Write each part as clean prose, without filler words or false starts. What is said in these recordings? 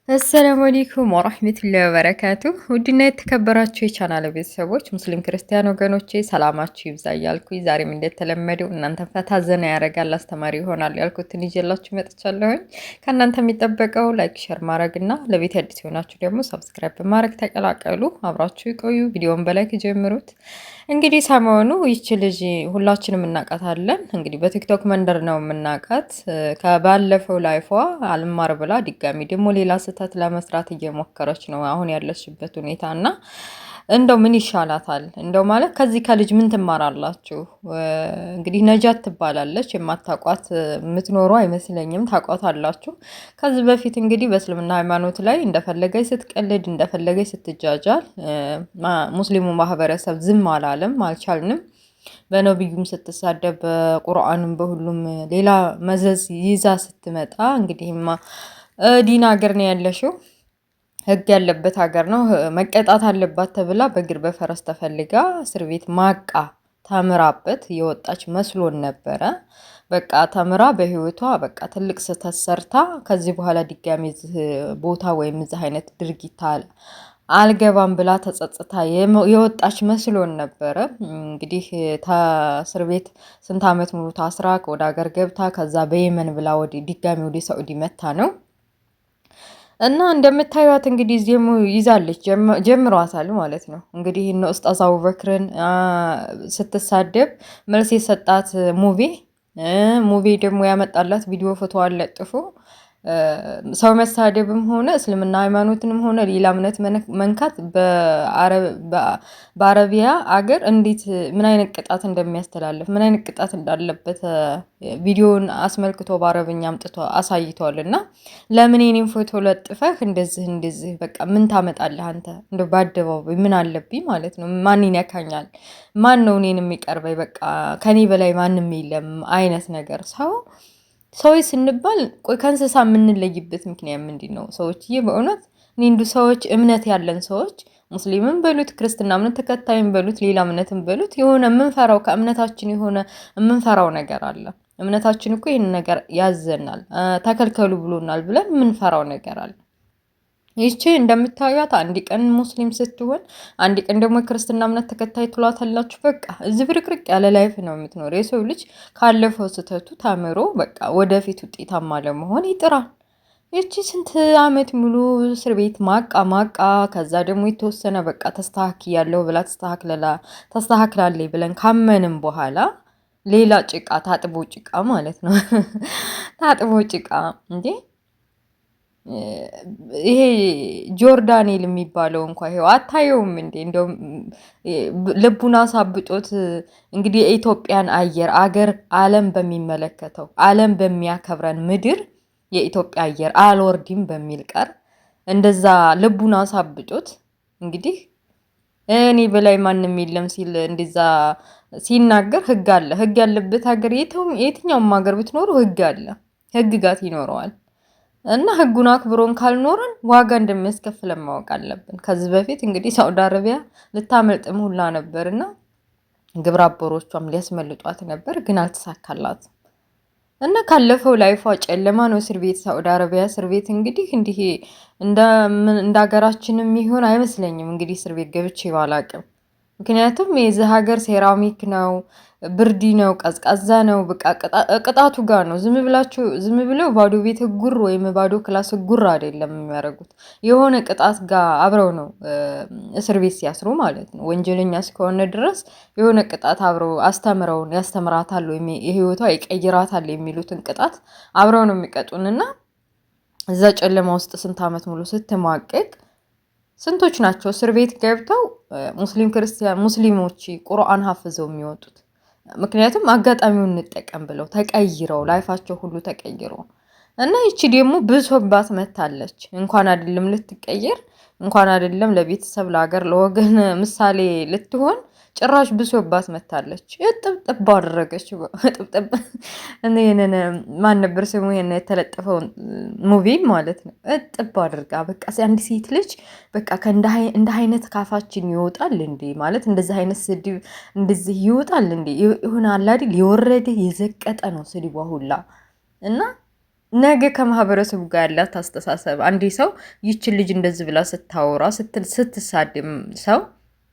አሰላሙ አለይኩም ወራህመቱላሂ ወበረካቱ። ውድና የተከበራችሁ የቻናል ቤተሰቦች ሙስሊም ክርስቲያን ወገኖቼ ሰላማችሁ ይብዛ እያልኩኝ ዛሬም እንደተለመደው እናንተ ፈታ ዘና ያደርጋል አስተማሪ ይሆናል ያልኩትን ይዤላችሁ መጥቻለሁኝ። ከእናንተ የሚጠበቀው ላይክ፣ ሼር ማድረግና ለቤት አዲስ የሆናችሁ ደግሞ ሰብስክራይብ በማድረግ ተቀላቀሉ። አብራችሁ ይቆዩ። ቪዲዮውን በላይክ ጀምሩት። እንግዲህ ሰሞኑ ይቺ ልጅ ሁላችንም እናውቃታለን። እንግዲህ በቲክቶክ መንደር ነው የምናውቃት። ከባለፈው ላይፏ አልማር ብላ ድጋሚ ደግሞ ሌላ ስህተት ለመስራት እየሞከረች ነው አሁን ያለችበት ሁኔታ እና እንደው ምን ይሻላታል? እንደው ማለት ከዚህ ከልጅ ምን ትማራላችሁ? እንግዲህ ነጃት ትባላለች። የማታቋት የምትኖሩ አይመስለኝም፣ ታቋታላችሁ። ከዚህ በፊት እንግዲህ በእስልምና ሃይማኖት ላይ እንደፈለገች ስትቀልድ፣ እንደፈለገች ስትጃጃል ሙስሊሙ ማህበረሰብ ዝም አላለም፣ አልቻልንም። በነብዩም ስትሳደብ በቁርአንም በሁሉም ሌላ መዘዝ ይዛ ስትመጣ እንግዲህማ ዲና ሀገር ነው ያለሽው፣ ህግ ያለበት ሀገር ነው፣ መቀጣት አለባት ተብላ በእግር በፈረስ ተፈልጋ እስር ቤት ማቃ ተምራበት የወጣች መስሎን ነበረ። በቃ ተምራ በህይወቷ በቃ ትልቅ ስህተት ሰርታ ከዚህ በኋላ ድጋሚ ቦታ ወይም እዚህ አይነት ድርጊት አልገባም ብላ ተጸጽታ የወጣች መስሎን ነበረ። እንግዲህ እስር ቤት ስንት ዓመት ሙሉ ታስራ ወደ ሀገር ገብታ ከዛ በየመን ብላ ድጋሚ ወደ ሳዑዲ መታ ነው እና እንደምታዩት እንግዲህ ዜሙ ይዛለች፣ ጀምሯታል ማለት ነው። እንግዲህ እነ ኡስታዝ አቡበክርን ስትሳደብ መልስ የሰጣት ሙቪ ደግሞ ያመጣላት ቪዲዮ ፎቶ አለጥፎ ሰው መሳደብም ሆነ እስልምና ሃይማኖትንም ሆነ ሌላ እምነት መንካት በአረቢያ አገር እንዴት ምን አይነት ቅጣት እንደሚያስተላልፍ ምን አይነት ቅጣት እንዳለበት ቪዲዮን አስመልክቶ በአረብኛ አምጥቶ አሳይቷል። እና ለምን የኔን ፎቶ ለጥፈህ እንደዚህ በቃ ምን ታመጣለህ አንተ? እንደው በአደባባይ ምን አለብኝ ማለት ነው? ማን ይነካኛል? ማን ነው እኔን የሚቀርበኝ? በቃ ከኔ በላይ ማንም የለም አይነት ነገር ሰዎች ስንባል ቆይ ከእንስሳ የምንለይበት ምክንያት ምንድን ነው? ሰዎችዬ በእውነት እኔ እንዱ ሰዎች እምነት ያለን ሰዎች ሙስሊምን በሉት ክርስትና እምነት ተከታይም በሉት ሌላ እምነትን በሉት የሆነ የምንፈራው ከእምነታችን የሆነ የምንፈራው ነገር አለ። እምነታችን እኮ ይህን ነገር ያዘናል፣ ተከልከሉ ብሎናል ብለን የምንፈራው ነገር አለ። ይቺ እንደምታዩት አንድ ቀን ሙስሊም ስትሆን አንድ ቀን ደግሞ ክርስትና እምነት ተከታይ ትሏታላችሁ። በቃ ዝብርቅርቅ ያለ ላይፍ ነው የምትኖር። የሰው ልጅ ካለፈው ስህተቱ ተምሮ በቃ ወደፊት ውጤታማ ለመሆን ይጥራል። ይቺ ስንት ዓመት ሙሉ እስር ቤት ማቃ ከዛ ደግሞ የተወሰነ በቃ ተስተካክያለሁ ብላ ተስተካክላለች ብለን ካመንም በኋላ ሌላ ጭቃ ታጥቦ ጭቃ ማለት ነው። ታጥቦ ጭቃ እንዴ! ይሄ ጆርዳኔል የሚባለው እንኳ ይሄው አታየውም እንዴ? እንደው ልቡን አሳብጦት እንግዲህ የኢትዮጵያን አገር ዓለም በሚመለከተው ዓለም በሚያከብረን ምድር የኢትዮጵያ አየር አልወርድም በሚል ቀር እንደዛ ልቡን አሳብጦት እንግዲህ እኔ በላይ ማንም የለም ሲል እንደዛ ሲናገር ህግ አለ። ህግ ያለበት ሀገር የትኛውም ሀገር ብትኖሩ ህግ አለ፣ ህግጋት ይኖረዋል። እና ህጉን አክብሮን ካልኖረን ዋጋ እንደሚያስከፍለን ማወቅ አለብን። ከዚህ በፊት እንግዲህ ሳውዲ አረቢያ ልታመልጥም ሁላ ነበርና ግብረ አበሮቿም ሊያስመልጧት ነበር፣ ግን አልተሳካላትም። እና ካለፈው ላይፏ ጨለማ ነው እስር ቤት፣ ሳውዲ አረቢያ እስር ቤት እንግዲህ እንዲህ እንደ ሀገራችንም ይሆን አይመስለኝም። እንግዲህ እስር ቤት ገብቼ ባላቅም፣ ምክንያቱም የዚህ ሀገር ሴራሚክ ነው፣ ብርዲ ነው፣ ቀዝቃዛ ነው። በቃ ቅጣቱ ጋር ነው። ዝም ብለው ባዶ ቤት ጉር ወይም ባዶ ክላስ ጉር አይደለም የሚያደርጉት። የሆነ ቅጣት ጋር አብረው ነው እስር ቤት ሲያስሩ ማለት ነው። ወንጀለኛ እስከሆነ ድረስ የሆነ ቅጣት አብረው አስተምረውን ያስተምራታል ወይም የህይወቷ ይቀይራታል የሚሉትን ቅጣት አብረው ነው የሚቀጡንና እዛ ጨለማ ውስጥ ስንት ዓመት ሙሉ ስትማቀቅ ስንቶች ናቸው እስር ቤት ገብተው ሙስሊሞች ቁርአን ሀፍዘው የሚወጡት? ምክንያቱም አጋጣሚውን እንጠቀም ብለው ተቀይረው ላይፋቸው ሁሉ ተቀይሮ እና ይቺ ደግሞ ብሶባት መታለች። እንኳን አይደለም ልትቀየር፣ እንኳን አይደለም ለቤተሰብ ለሀገር ለወገን ምሳሌ ልትሆን ጭራሽ ብሶባት መታለች። እጥብጥብ አደረገች። እጥብጥብ እኔን ማን ነበር ስሙ ይሄን የተለጠፈው ሙቪ ማለት ነው። እጥብ አድርጋ በቃ አንድ ሴት ልጅ በቃ እንደ አይነት ካፋችን ይወጣል እንዴ? ማለት እንደዚህ አይነት ስድብ እንደዚህ ይወጣል እንዴ? የሆነ አለ አይደል የወረደ የዘቀጠ ነው ስድቧ ሁላ እና ነገ ከማህበረሰቡ ጋር ያላት አስተሳሰብ አንዴ ሰው ይችን ልጅ እንደዚህ ብላ ስታወራ ስትሳድም ሰው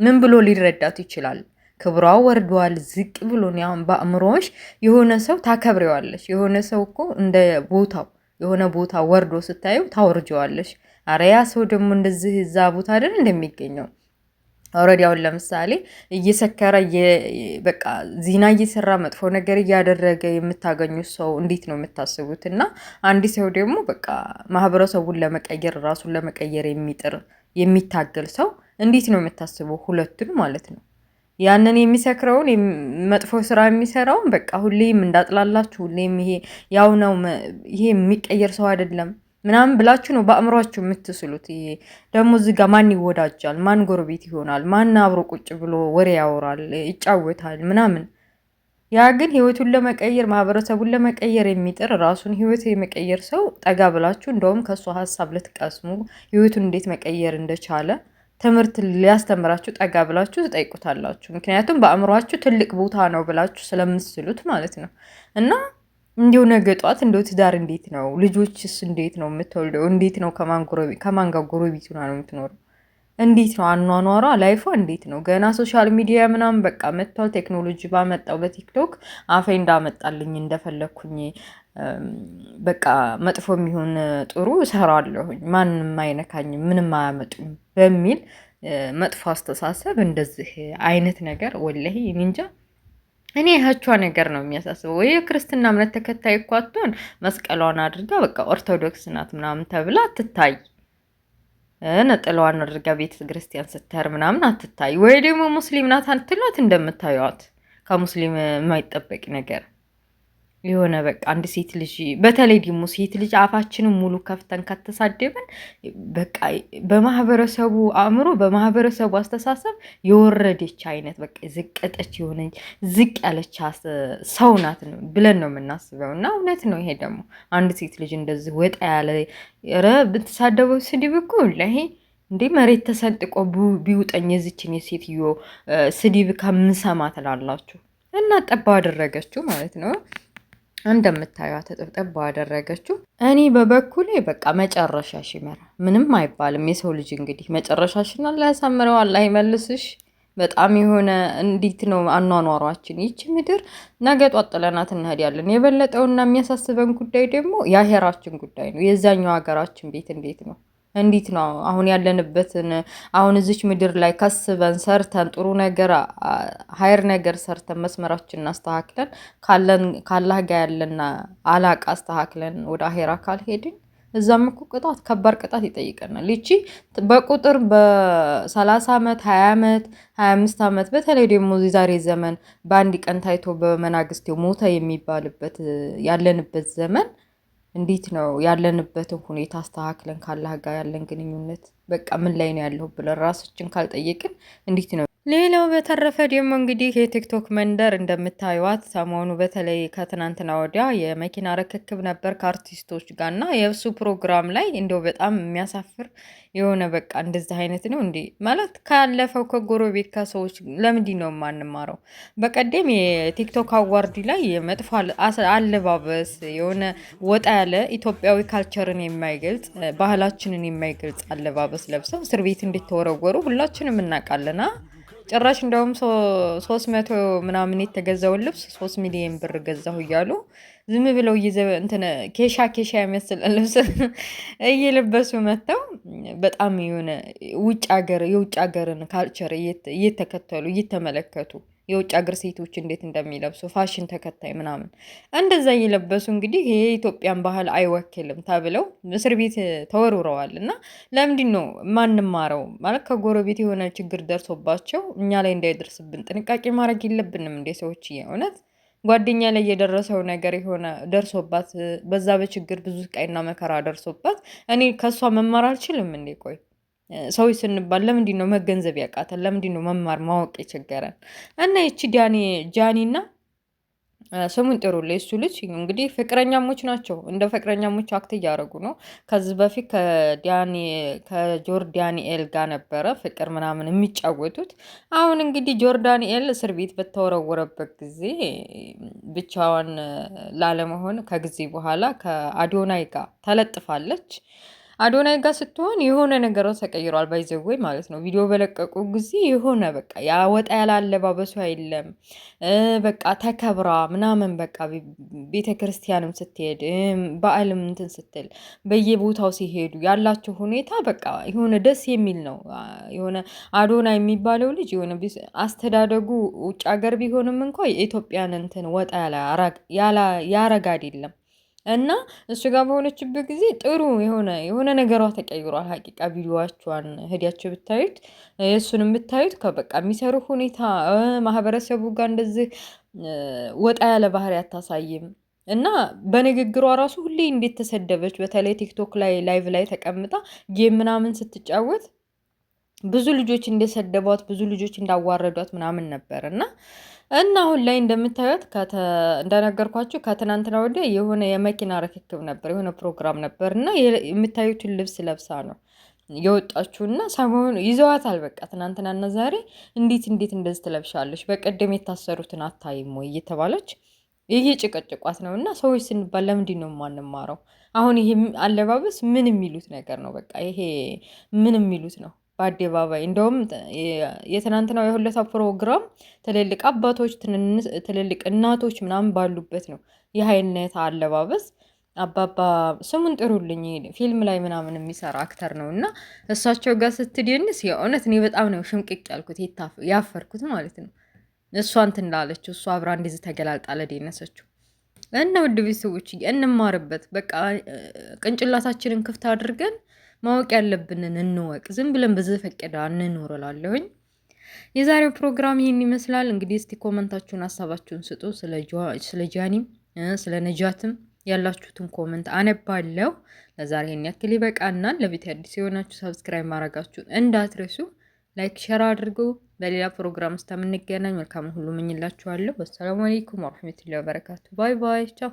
ምን ብሎ ሊረዳት ይችላል? ክብሯ ወርዷል፣ ዝቅ ብሎ አሁን በአእምሮሽ የሆነ ሰው ታከብሬዋለሽ። የሆነ ሰው እኮ እንደ ቦታው የሆነ ቦታ ወርዶ ስታዩ ታወርጀዋለሽ። አረ ያ ሰው ደግሞ እንደዚህ እዛ ቦታ አይደል እንደሚገኘው ኦልሬዲ አሁን ለምሳሌ እየሰከረ በቃ ዚና እየሰራ መጥፎ ነገር እያደረገ የምታገኙት ሰው እንዴት ነው የምታስቡት? እና አንድ ሰው ደግሞ በቃ ማህበረሰቡን ለመቀየር ራሱን ለመቀየር የሚጥር የሚታገል ሰው እንዴት ነው የምታስበው? ሁለቱን ማለት ነው። ያንን የሚሰክረውን መጥፎ ስራ የሚሰራውን በቃ ሁሌም እንዳጥላላችሁ፣ ሁሌም ይሄ ያው ነው፣ ይሄ የሚቀየር ሰው አይደለም ምናምን ብላችሁ ነው በአእምሯችሁ የምትስሉት። ይሄ ደግሞ እዚህ ጋር ማን ይወዳጃል? ማን ጎረቤት ይሆናል? ማን አብሮ ቁጭ ብሎ ወሬ ያወራል፣ ይጫወታል ምናምን። ያ ግን ህይወቱን ለመቀየር ማህበረሰቡን ለመቀየር የሚጥር ራሱን ህይወት የመቀየር ሰው ጠጋ ብላችሁ እንደውም ከእሱ ሀሳብ ልትቀስሙ ህይወቱን እንዴት መቀየር እንደቻለ ትምህርት ሊያስተምራችሁ ጠጋ ብላችሁ ትጠይቁታላችሁ። ምክንያቱም በአእምሯችሁ ትልቅ ቦታ ነው ብላችሁ ስለምስሉት ማለት ነው። እና እንዲሁ ነገ ጧት እንደው ትዳር እንዴት ነው? ልጆችስ እንዴት ነው የምትወልደው? እንዴት ነው ከማን ጋር ጎረቤት ሆና ነው የምትኖረው? እንዴት ነው አኗኗሯ? ላይፏ እንዴት ነው? ገና ሶሻል ሚዲያ ምናምን በቃ መጥቷል። ቴክኖሎጂ ባመጣው በቲክቶክ አፌ እንዳመጣልኝ እንደፈለግኩኝ በቃ መጥፎ የሚሆን ጥሩ እሰራለሁኝ፣ ማንም አይነካኝም፣ ምንም አያመጡም በሚል መጥፎ አስተሳሰብ እንደዚህ አይነት ነገር ወላሂ እንጃ። እኔ ያቿ ነገር ነው የሚያሳስበው። ወይ የክርስትና እምነት ተከታይ እኮ አትሆን መስቀሏን አድርጋ በቃ ኦርቶዶክስ ናት ምናምን ተብላ አትታይ፣ ነጥለዋን አድርጋ ቤተ ክርስቲያን ስትሄድ ምናምን አትታይ። ወይ ደግሞ ሙስሊም ናት አትሏት እንደምታዩት ከሙስሊም የማይጠበቅ ነገር የሆነ በቃ አንድ ሴት ልጅ በተለይ ደግሞ ሴት ልጅ አፋችንን ሙሉ ከፍተን ከተሳደብን በቃ በማህበረሰቡ አእምሮ በማህበረሰቡ አስተሳሰብ የወረደች አይነት በቃ ዝቀጠች የሆነ ዝቅ ያለች ሰው ናት ብለን ነው የምናስበው። እና እውነት ነው። ይሄ ደግሞ አንድ ሴት ልጅ እንደዚህ ወጣ ያለ ብትሳደበው ስድብ እኮ ለይሄ እንዴ መሬት ተሰንጥቆ ቢውጠኝ የዚችን የሴትዮ ስድብ ከምሰማ ትላላችሁ። እና ጠባ አደረገችው ማለት ነው። እንደምታዩት ተጠብጠብ አደረገችው። እኔ በበኩሌ በቃ መጨረሻሽ ይመራ፣ ምንም አይባልም። የሰው ልጅ እንግዲህ መጨረሻሽን አላህ ያሳምረው፣ አላህ ይመልስሽ። በጣም የሆነ እንዴት ነው አኗኗሯችን? ይቺ ምድር ነገ ጧት ጥለናት እንሄዳለን። የበለጠውና የሚያሳስበን ጉዳይ ደግሞ የአሄራችን ጉዳይ ነው። የዛኛው ሀገራችን ቤት እንዴት ነው? እንዴት ነው አሁን ያለንበትን አሁን እዚች ምድር ላይ ከስበን ሰርተን ጥሩ ነገር ሀይር ነገር ሰርተን መስመራችንን አስተካክለን ካላህ ጋር ያለና አላቃ አስተካክለን ወደ አሄራ ካልሄድን እዛም እኮ ቅጣት ከባድ ቅጣት ይጠይቀናል። ይቺ በቁጥር በ30 ዓመት 20 ዓመት 25 ዓመት በተለይ ደግሞ ዛሬ ዘመን በአንድ ቀን ታይቶ በመናግስቴው ሞተ የሚባልበት ያለንበት ዘመን እንዴት ነው ያለንበትን ሁኔታ አስተካክለን ካላህ ጋር ያለን ግንኙነት በቃ ምን ላይ ነው ያለው ብለን ራሳችን ካልጠየቅን እንዴት ነው? ሌላው በተረፈ ደግሞ እንግዲህ የቲክቶክ መንደር እንደምታዩት ሰሞኑ በተለይ ከትናንትና ወዲያ የመኪና ርክክብ ነበር ከአርቲስቶች ጋር እና የእሱ ፕሮግራም ላይ እንደው በጣም የሚያሳፍር የሆነ በቃ እንደዚህ አይነት ነው እንዴ ማለት ካለፈው ከጎረቤት ከሰዎች ለምንድን ነው የማንማረው? በቀደም የቲክቶክ አዋርድ ላይ የመጥፎ አለባበስ የሆነ ወጣ ያለ ኢትዮጵያዊ ካልቸርን የማይገልጽ ባህላችንን የማይገልጽ አለባበስ ለብሰው እስር ቤት እንድትወረወሩ ሁላችንም እናውቃለና ጭራሽ እንደውም 300 ምናምን የተገዛውን ልብስ 3 ሚሊዮን ብር ገዛሁ እያሉ ዝም ብለው ኬሻ የሚመስል ልብስ እየለበሱ መጥተው በጣም የሆነ የውጭ ሀገርን ካልቸር እየተከተሉ እየተመለከቱ የውጭ ሀገር ሴቶች እንዴት እንደሚለብሱ ፋሽን ተከታይ ምናምን እንደዛ እየለበሱ እንግዲህ ይሄ የኢትዮጵያን ባህል አይወክልም ተብለው እስር ቤት ተወርውረዋል። እና ለምንድን ነው ማንማረው? ማለት ከጎረቤት የሆነ ችግር ደርሶባቸው እኛ ላይ እንዳይደርስብን ጥንቃቄ ማድረግ የለብንም እንደ ሰዎች? እውነት ጓደኛ ላይ የደረሰው ነገር የሆነ ደርሶባት በዛ በችግር ብዙ ስቃይና መከራ ደርሶባት እኔ ከእሷ መማር አልችልም እንዴ? ቆይ ሰዎች ስንባል ለምንድን ነው መገንዘብ ያቃተን? ለምንድን ነው መማር ማወቅ የቸገረን? እና ይቺ ጃኒና ስሙን ጥሩልኝ። እሱ ልጅ እንግዲህ ፍቅረኛሞች ናቸው። እንደ ፍቅረኛሞች አክት እያደረጉ ነው። ከዚህ በፊት ከጆርዳኒኤል ጋር ነበረ ፍቅር ምናምን የሚጫወቱት። አሁን እንግዲህ ጆርዳኒኤል እስር ቤት በተወረወረበት ጊዜ ብቻዋን ላለመሆን ከጊዜ በኋላ ከአዶናይ ጋር ተለጥፋለች። አዶናይ ጋር ስትሆን የሆነ ነገሯ ተቀይሯል። ባይዘወይ ማለት ነው። ቪዲዮ በለቀቁ ጊዜ የሆነ በቃ ያወጣ ያለ አለባበሷ የለም። በቃ ተከብራ ምናምን በቃ ቤተ ክርስቲያንም ስትሄድ በዓልም እንትን ስትል በየቦታው ሲሄዱ ያላቸው ሁኔታ በቃ የሆነ ደስ የሚል ነው። የሆነ አዶናይ የሚባለው ልጅ የሆነ አስተዳደጉ ውጭ ሀገር ቢሆንም እንኳ የኢትዮጵያን እንትን ወጣ ያረጋ አይደለም። እና እሱ ጋር በሆነችበት ጊዜ ጥሩ የሆነ ነገሯ ተቀይሯል። ሀቂቃ ቪዲዮዋቿን ሄዳችሁ ብታዩት እሱንም ብታዩት ከበቃ የሚሰሩ ሁኔታ ማህበረሰቡ ጋር እንደዚህ ወጣ ያለ ባህሪ አታሳይም። እና በንግግሯ ራሱ ሁሌ እንዴት ተሰደበች። በተለይ ቲክቶክ ላይ ላይቭ ላይ ተቀምጣ ጌም ምናምን ስትጫወት ብዙ ልጆች እንደሰደቧት ብዙ ልጆች እንዳዋረዷት ምናምን ነበር እና አሁን ላይ እንደምታዩት እንደነገርኳችሁ ከትናንትና ወዲያ የሆነ የመኪና ርክክብ ነበር፣ የሆነ ፕሮግራም ነበር እና የምታዩትን ልብስ ለብሳ ነው የወጣችሁና ሰሞኑን ይዘዋታል። በቃ ትናንትናና ዛሬ እንዴት እንደዚህ ትለብሻለች? በቀደም የታሰሩትን አታይም ወይ እየተባለች ጭቅጭቋት ነው። እና ሰዎች ስንባል ለምንድን ነው የማንማረው? አሁን ይሄ አለባበስ ምን የሚሉት ነገር ነው? በቃ ይሄ ምን የሚሉት ነው? በአደባባይ እንደውም የትናንትናው የሁለታ ፕሮግራም ትልልቅ አባቶች ትልልቅ እናቶች ምናምን ባሉበት ነው። ይህ አይነት አለባበስ አባባ ስሙን ጥሩልኝ፣ ፊልም ላይ ምናምን የሚሰራ አክተር ነው እና እሳቸው ጋር ስትደንስ የእውነት እኔ በጣም ነው ሽምቅቅ ያልኩት ያፈርኩት ማለት ነው። እሷ እንትን ላለችው እሷ አብራ እንደዚህ ተገላልጣ ለደነሰችው እና ውድ ቤተሰቦች እንማርበት። በቃ ቅንጭላታችንን ክፍት አድርገን ማወቅ ያለብንን እንወቅ። ዝም ብለን በዘፈቀደ እንኖር እላለሁኝ። የዛሬው ፕሮግራም ይህን ይመስላል። እንግዲህ እስቲ ኮመንታችሁን ሀሳባችሁን ስጡ። ስለ ጃኒም ስለ ነጃትም ያላችሁትን ኮመንት አነባለሁ። ለዛሬ ይህን ያክል ይበቃናል። ለቤት አዲስ የሆናችሁ ሰብስክራይብ ማድረጋችሁን እንዳትረሱ። ላይክ ሸር አድርጉ። በሌላ ፕሮግራም እስከምንገናኝ መልካም ሁሉ ምኝላችኋለሁ። ወሰላሙ አለይኩም ወረህመቱላሂ ወበረካቱ። ባይ ባይ። ቻው